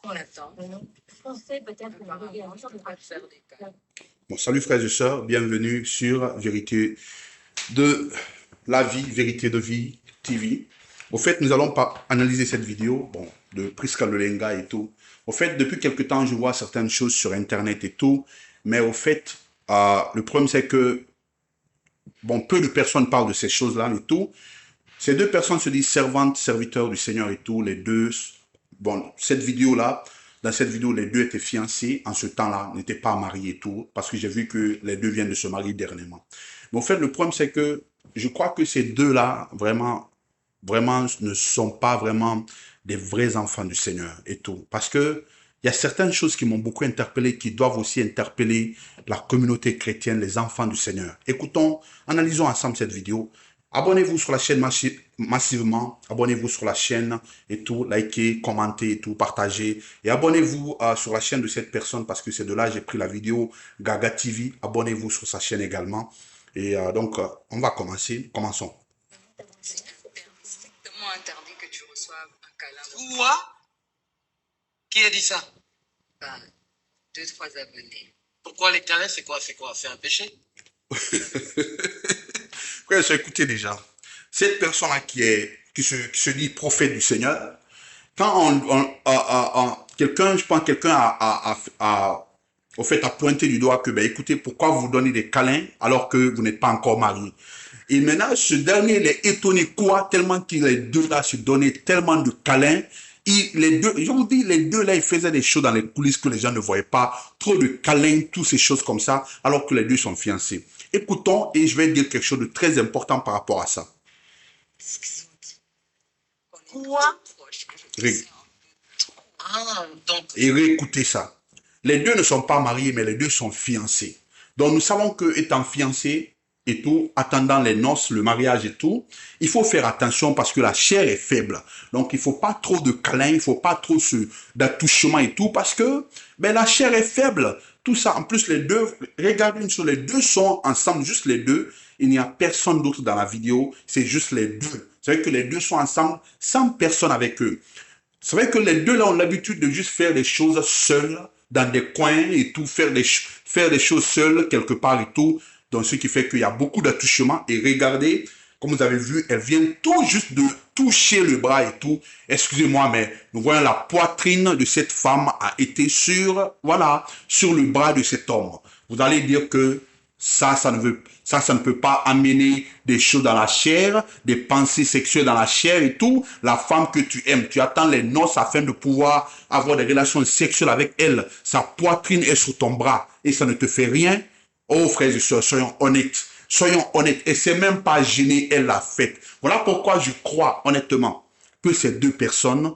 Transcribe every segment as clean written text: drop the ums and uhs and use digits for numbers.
On attend. Français, peut-être qu'on va faire des cas. Bon, salut frères et sœurs, bienvenue sur Vérité de la vie, Vérité de vie TV. Au fait, nous allons pas analyser cette vidéo, bon, de Prisca Lolenga et tout. Au fait, depuis quelque temps, je vois certaines choses sur Internet et tout, mais au fait, le problème c'est que, bon, peu de personnes parlent de ces choses-là et tout. Ces deux personnes se disent servantes, serviteurs du Seigneur et tout, les deux. Bon, cette vidéo-là, dans cette vidéo, les deux étaient fiancés. En ce temps-là, n'étaient pas mariés et tout, parce que j'ai vu que les deux viennent de se marier dernièrement. Mais en fait, le problème, c'est que je crois que ces deux-là, vraiment, ne sont pas vraiment des vrais enfants du Seigneur et tout. Parce que il y a certaines choses qui m'ont beaucoup interpellé, qui doivent aussi interpeller la communauté chrétienne, les enfants du Seigneur. Écoutons, analysons ensemble cette vidéo. Abonnez-vous sur la chaîne massivement, abonnez-vous sur la chaîne et tout, likez, commentez et tout, partagez. Et abonnez-vous sur la chaîne de cette personne parce que c'est de là que j'ai pris la vidéo, Gaga TV. Abonnez-vous sur sa chaîne également. Et donc, on va commencer. Commençons. C'est strictement interdit que tu reçoives un câlin. Quoi? Qui a dit ça? Par 2-3 abonnés. Pourquoi les câlins, c'est quoi? C'est un péché? Frère, écoutez déjà, cette personne-là qui se dit prophète du Seigneur, quand quelqu'un, je pense quelqu'un au fait, a pointé du doigt que, ben, écoutez, pourquoi vous donnez des câlins alors que vous n'êtes pas encore marié? Et maintenant, ce dernier, il est étonné quoi, tellement qu'il les deux là se donnaient tellement de câlins. Les deux, je vous dis, les deux là, ils faisaient des choses dans les coulisses que les gens ne voyaient pas, trop de câlins, toutes ces choses comme ça, alors que les deux sont fiancés. Écoutons, et je vais dire quelque chose de très important par rapport à ça. Quoi? Et réécoutez ça. Les deux ne sont pas mariés, mais les deux sont fiancés. Donc nous savons que étant fiancés et tout, attendant les noces, le mariage et tout, il faut faire attention parce que la chair est faible. Donc il faut pas trop de câlins, il faut pas trop d'attouchement et tout parce que ben, la chair est faible. Tout ça, en plus les deux, regardez une chose, les deux sont ensemble, juste les deux. Il n'y a personne d'autre dans la vidéo, c'est juste les deux. C'est vrai que les deux sont ensemble, sans personne avec eux. C'est vrai que les deux là ont l'habitude de juste faire les choses seuls, dans des coins et tout, faire des choses seules quelque part et tout. Donc ce qui fait qu'il y a beaucoup d'attouchements. Et regardez, comme vous avez vu, elle vient tout juste de toucher le bras et tout. Excusez-moi, mais nous voyons la poitrine de cette femme a été voilà, sur le bras de cet homme. Vous allez dire que ça ne peut pas amener des choses dans la chair, des pensées sexuelles dans la chair et tout. La femme que tu aimes, tu attends les noces afin de pouvoir avoir des relations sexuelles avec elle. Sa poitrine est sur ton bras et ça ne te fait rien. Oh frères et sœurs, soyons honnêtes. Soyons honnêtes. Et c'est même pas gêné, elle l'a fait. Voilà pourquoi je crois honnêtement que ces deux personnes,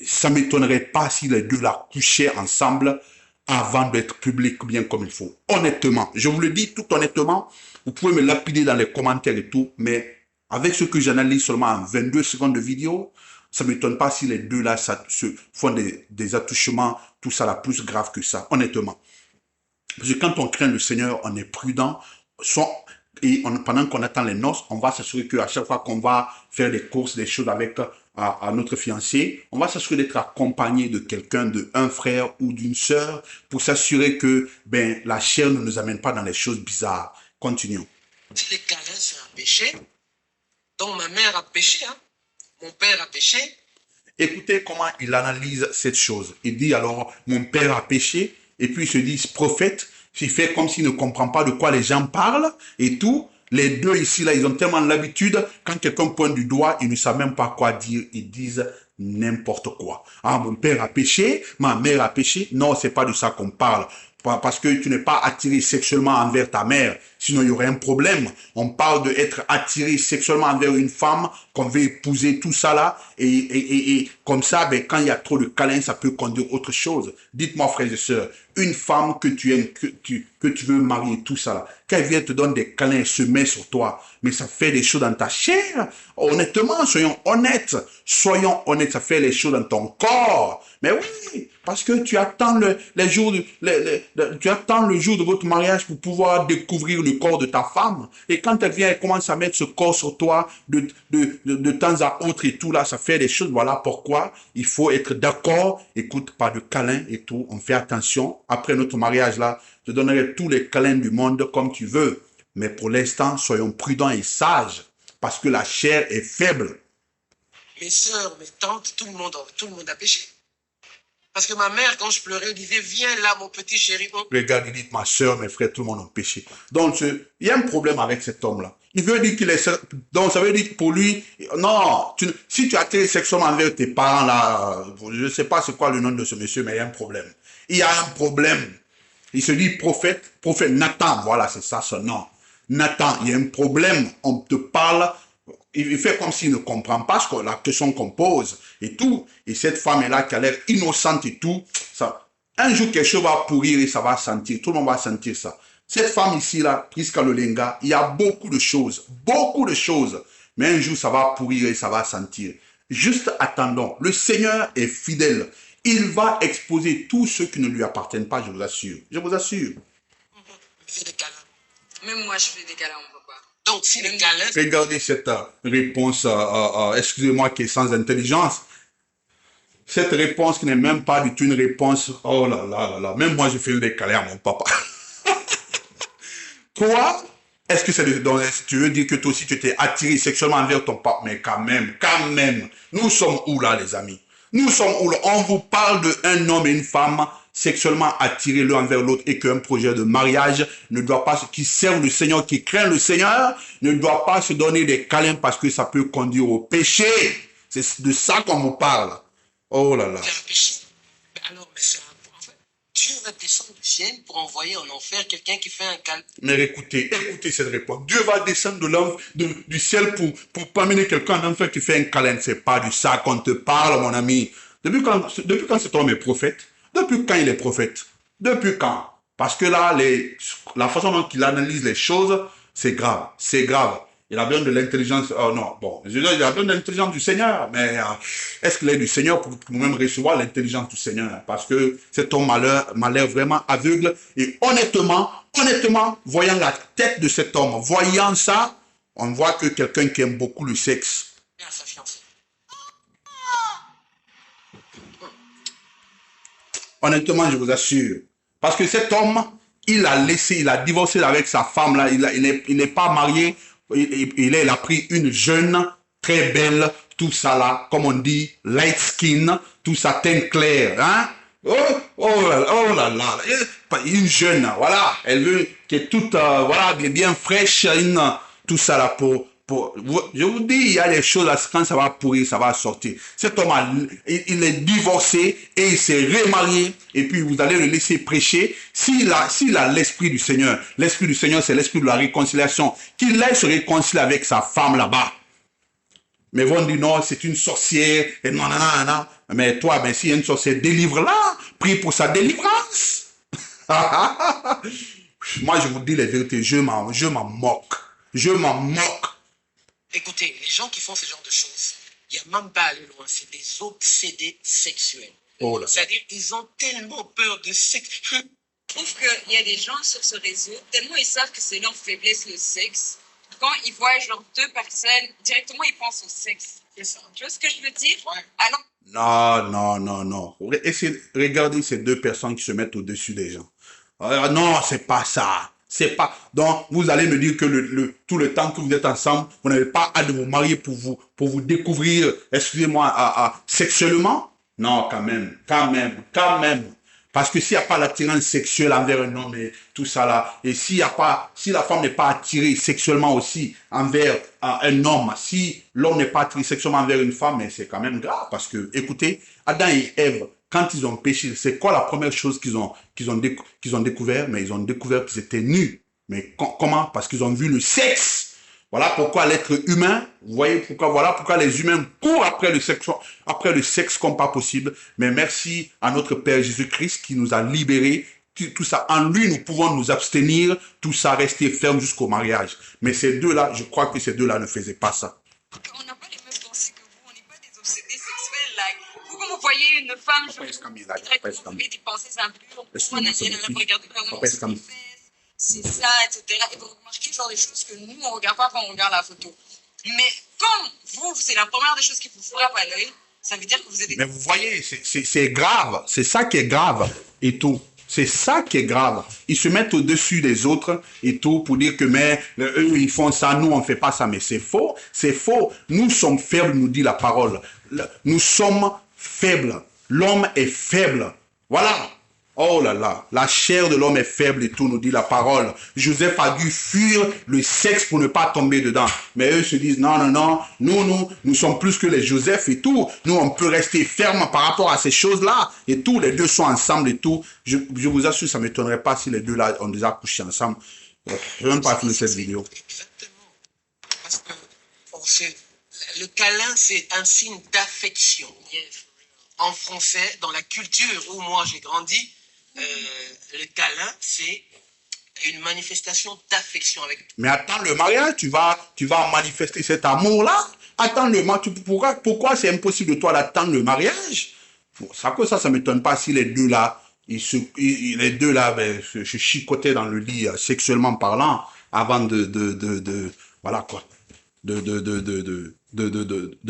ça ne m'étonnerait pas si les deux la couchaient ensemble avant d'être public bien comme il faut. Honnêtement, je vous le dis tout honnêtement, vous pouvez me lapider dans les commentaires et tout, mais avec ce que j'analyse seulement en 22 secondes de vidéo, ça ne m'étonne pas si les deux là se font des attouchements, tout ça là plus grave que ça, honnêtement. Parce que quand on craint le Seigneur, on est prudent, pendant qu'on attend les noces, on va s'assurer qu'à chaque fois qu'on va faire des courses, des choses avec à notre fiancé, on va s'assurer d'être accompagné de quelqu'un, d'un frère ou d'une sœur, pour s'assurer que ben, la chair ne nous amène pas dans les choses bizarres. Continuons. Si les câlins, c'est un péché, donc ma mère a péché, hein? Mon père a péché. Écoutez comment il analyse cette chose. Il dit alors, mon père a péché, et puis il se dit, prophète, il fait comme s'il ne comprend pas de quoi les gens parlent, et tout. Les deux ici, là, ils ont tellement l'habitude, quand quelqu'un pointe du doigt, ils ne savent même pas quoi dire, ils disent n'importe quoi. Ah, mon père a péché, ma mère a péché. Non, c'est pas de ça qu'on parle. Parce que tu n'es pas attiré sexuellement envers ta mère, sinon il y aurait un problème. On parle d'être attiré sexuellement envers une femme, qu'on veut épouser, tout ça là, et comme ça, ben, quand il y a trop de câlins, ça peut conduire autre chose. Dites-moi, frères et sœurs, une femme que tu aimes, que tu veux marier, tout ça là, quand elle vient te donner des câlins, elle se met sur toi, mais ça fait des choses dans ta chair. Honnêtement, soyons honnêtes, ça fait les choses dans ton corps. Mais oui, parce que tu attends tu attends le jour de votre mariage pour pouvoir découvrir le corps de ta femme. Et quand elle vient, elle commence à mettre ce corps sur toi de temps à autre et tout là, ça fait des choses. Voilà pourquoi il faut être d'accord. Écoute, pas de câlins et tout. On fait attention. Après notre mariage là, je te donnerai tous les câlins du monde comme tu veux. Mais pour l'instant, soyons prudents et sages parce que la chair est faible. Mes sœurs, mes tantes, tout le monde a péché. Parce que ma mère, quand je pleurais, elle disait, viens là, mon petit chéri. Regarde, il dit, ma soeur, mes frères, tout le monde a péché. Donc, il y a un problème avec cet homme-là. Il veut dire qu'il est... Donc, ça veut dire que pour lui, non, si tu as été sexuellement avec tes parents, là, je ne sais pas c'est quoi le nom de ce monsieur, mais il y a un problème. Il y a un problème. Il se dit prophète Nathan, voilà, c'est ça son nom. Nathan, il y a un problème, on te parle... Il fait comme s'il ne comprend pas la question qu'on pose et tout. Et cette femme est là qui a l'air innocente et tout. Ça, un jour, quelque chose va pourrir et ça va sentir. Tout le monde va sentir ça. Cette femme ici, là, Prisca Lolenga, il y a beaucoup de choses. Beaucoup de choses. Mais un jour, ça va pourrir et ça va sentir. Juste attendons. Le Seigneur est fidèle. Il va exposer tous ceux qui ne lui appartiennent pas, je vous assure. Je vous assure. Fais des câlins. Même moi, je fais des câlins, mon papa. Donc, si les câlins... Regardez cette réponse, excusez-moi, qui est sans intelligence. Cette réponse qui n'est même pas du tout une réponse. Oh là là là là. Même moi, je fais des câlins à mon papa. Toi, est-ce que c'est donc, tu veux dire que toi aussi tu t'es attiré sexuellement envers ton papa? Mais quand même. Nous sommes où là, les amis? Nous sommes où là? On vous parle d'un homme et une femme sexuellement attirés l'un envers l'autre et qu'un projet de mariage ne doit pas, qui servent le Seigneur, qui craignent le Seigneur, ne doit pas se donner des câlins parce que ça peut conduire au péché. C'est de ça qu'on vous parle. Oh là là. C'est un péché. Mais alors, mais c'est en fait, Dieu va descendre du ciel pour envoyer en enfer quelqu'un qui fait un câlin. Mais écoutez cette réponse. Dieu va descendre du ciel pour amener quelqu'un en enfer qui fait un câlin. C'est pas de ça qu'on te parle, mon ami. Depuis quand cet homme est prophète? Depuis quand il est prophète? Depuis quand? Parce que là, la façon dont il analyse les choses, c'est grave. C'est grave. Il a besoin de l'intelligence. Oh non, bon, je veux dire, il a besoin de l'intelligence du Seigneur. Mais est-ce qu'il est du Seigneur pour même recevoir l'intelligence du Seigneur? Parce que cet homme m'a l'air vraiment aveugle. Et honnêtement, voyant la tête de cet homme, voyant ça, on voit que quelqu'un qui aime beaucoup le sexe. À sa fiancée. Honnêtement, je vous assure. Parce que cet homme, il a divorcé avec sa femme là. Il n'est pas marié. Il a pris une jeune, très belle, tout ça là, comme on dit, light skin, tout ça teint clair, hein. Oh là là, une jeune, voilà, elle veut qui est toute, voilà, bien fraîche, tout ça là je vous dis, il y a des choses là, quand ça va pourrir, ça va sortir. Cet homme, il est divorcé et il s'est remarié et puis vous allez le laisser prêcher. S'il a l'esprit du Seigneur, c'est l'esprit de la réconciliation, qu'il aille se réconcilier avec sa femme là-bas. Mais vont dire non, c'est une sorcière, et non. Mais toi, ben, si y a une sorcière, délivre-la, prie pour sa délivrance. Moi, je vous dis les vérités, je m'en moque. Je m'en moque. Écoutez, les gens qui font ce genre de choses, il n'y a même pas à aller loin, c'est des obsédés sexuels. Oh là. C'est-à-dire qu'ils ont tellement peur de sexe. Je trouve qu'il y a des gens sur ce réseau, tellement ils savent que c'est leur faiblesse, le sexe. Quand ils voient genre deux personnes, directement ils pensent au sexe. C'est ça. Tu vois ce que je veux dire? Ouais. Alors, Non. Regardez ces deux personnes qui se mettent au-dessus des gens. Non, c'est pas ça. C'est pas. Donc, vous allez me dire que tout le temps que vous êtes ensemble, vous n'avez pas hâte de vous marier pour vous découvrir, excusez-moi, sexuellement? Non, quand même. Parce que s'il n'y a pas l'attirance sexuelle envers un homme et tout ça là, et si la femme n'est pas attirée sexuellement aussi envers un homme, si l'homme n'est pas attiré sexuellement envers une femme, mais c'est quand même grave. Parce que, écoutez, Adam et Ève, quand ils ont péché, c'est quoi la première chose qu'ils ont découvert? Mais ils ont découvert qu'ils étaient nus. Mais comment? Parce qu'ils ont vu le sexe. Voilà pourquoi l'être humain, vous voyez voilà pourquoi les humains courent après le sexe comme pas possible. Mais merci à notre Père Jésus-Christ qui nous a libérés. Tout ça, en lui, nous pouvons nous abstenir. Tout ça, rester ferme jusqu'au mariage. Mais ces deux-là, je crois que ces deux-là ne faisaient pas ça. on n'a pas les mêmes pensées que vous, on n'est pas des obsédés sexuels. Like, vous, quand vous voyez une femme, vous avez des pensées impures, vous regardez comment elle fait. c'est ça, etc. Et vous remarquez genre des choses que nous, on ne regarde pas quand on regarde la photo. Mais comme vous, c'est la première des choses qui vous frappe à l'œil, ça veut dire que vous êtes... Mais vous voyez, c'est grave. C'est ça qui est grave et tout. C'est ça qui est grave. Ils se mettent au-dessus des autres et tout pour dire que mais eux, ils font ça, nous, on ne fait pas ça. Mais c'est faux. C'est faux. Nous sommes faibles, nous dit la parole. Nous sommes faibles. L'homme est faible. Voilà. Oh là là, la chair de l'homme est faible et tout, nous dit la parole. Joseph a dû fuir le sexe pour ne pas tomber dedans. Mais eux se disent, non, non, non, nous sommes plus que les Joseph et tout. Nous, on peut rester ferme par rapport à ces choses-là. Et tout, les deux sont ensemble et tout. Je vous assure, ça ne m'étonnerait pas si les deux là ont déjà couché ensemble. Je ne vais même pas finir cette vidéo. Exactement. Parce que le câlin, c'est un signe d'affection. En français, dans la culture où moi j'ai grandi, le câlin, c'est une manifestation d'affection avec toi. Mais attends le mariage, tu vas manifester cet amour-là. Attends le mariage. Pourquoi c'est impossible de toi d'attendre le mariage? Ça ne m'étonne pas si les deux là, les deux là se chicotaient dans le lit sexuellement parlant avant voilà quoi, de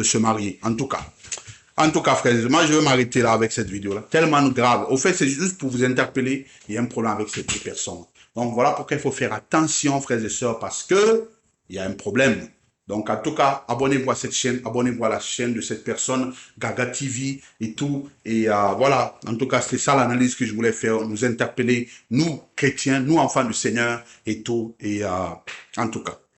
se marier. En tout cas, frères, moi je vais m'arrêter là avec cette vidéo là, tellement grave. Au fait, c'est juste pour vous interpeller. Il y a un problème avec ces deux personnes. Donc voilà pourquoi il faut faire attention, frères et sœurs, parce que il y a un problème. Donc en tout cas, abonnez-vous à cette chaîne, abonnez-vous à la chaîne de cette personne, Gaga TV et tout. Et voilà, en tout cas, c'est ça l'analyse que je voulais faire, nous interpeller, nous chrétiens, nous enfants du Seigneur et tout. Et en tout cas.